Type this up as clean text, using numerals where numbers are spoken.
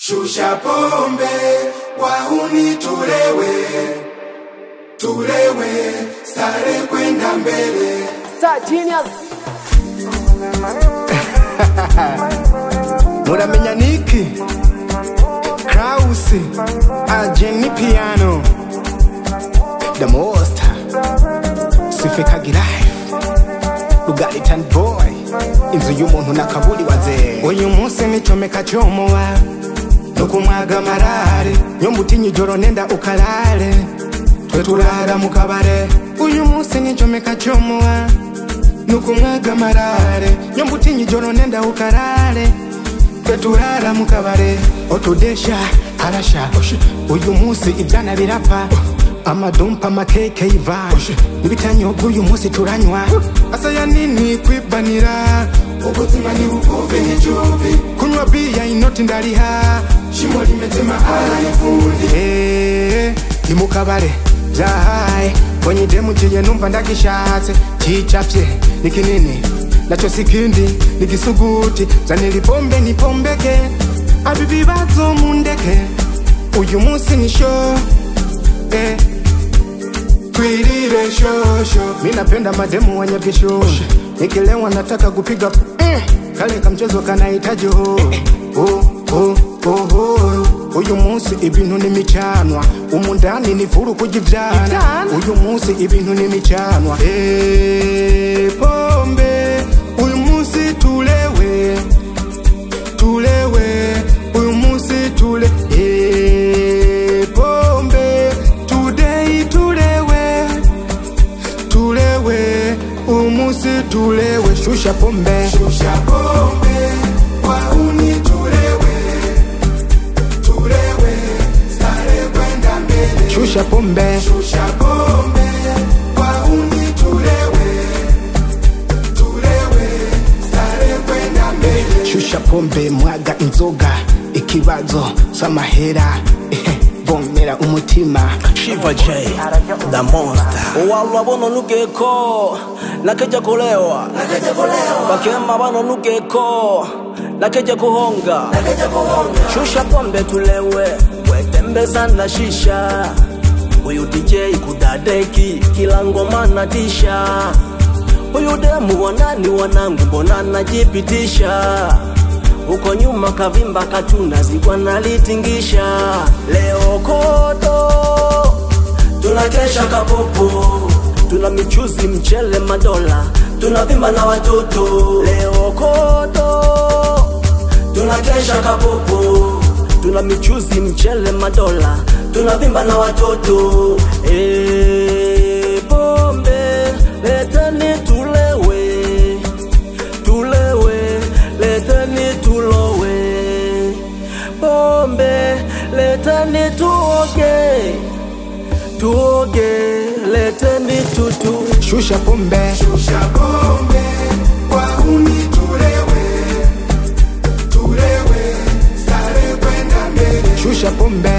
Shusha pombe, wahuni tulewe, tulewe, stare kwenda mbele. Star Genius. Muramenya Niki Kraus Jenny Piano The Most Sifekagi Life Lugalitan Boy Inzu y'umuntu nakabuli waze uyu munsi nicomeka comowa nukumwaga marare nyombutinyi joro nenda ukalale twe turara mu kabare uyu munsi nicomeka comowa nukumwaga marare nyombutinyi joro nenda ukalale twe turara mu kabare otudesha arasha uyu munsi ivyana birapfa amadumpa makeke iva ibitanyobwa uyu munsi turanywa asaya nini kwibanira ubuzima ni bukufi n'icubi kunywa bia inoti ndariha shimo limetema ala nifundi ni mu kabare vyahaye kwenye demu ciye numva ndagishatse cicafye ni kinini naco sikindi ni gisuguti zanira ipombe nipombeke abibibazo mundeke uyu munsi ni show twirire shosho minapenda mademu wenye vishosho nikilewa nataka kupiga kale kamchezo kanahitaji uyu munsi ibintu ni michanwa umundani ni furu kujivyana uyu munsi ibintu ni michanwa pombe uyu munsi tulewe tulewe uyu munsi tule pombe today tulewe tulewe uyu munsi tulewe shusha pombe wahuni tulewe, tulewe, stare kwenda mbele. Shusha pombe wahuni tulewe, tulewe, stare kwenda mbele. Shusha pombe mwaga inzoga ikibazo samahera vomera umutima Shiva J, the monster. Wabona nugeko nakeja kulewa bakema bano nugeko nakeja kuhonga shusha pombe tulewe wetembeza na shisha uyu DJ kudadeki kila ngoma natisha uyu demu wanani wanangu mbona najipitisha uko nyuma kavimba katuna zikwa nalitingisha leo koto tunakesha kapopo tuna michuzi mchele madola tunavimba na watoto leo koto tunakesha kapopo tuna michuzi mchele madola tunavimba na watoto pombe leteni tulewe tulewe leteni tulowe pombe leteni tuoge tuoge leteni tutu shusha pombe wahuni tulewe, tulewe, stare kwenda mbele. shusha pombe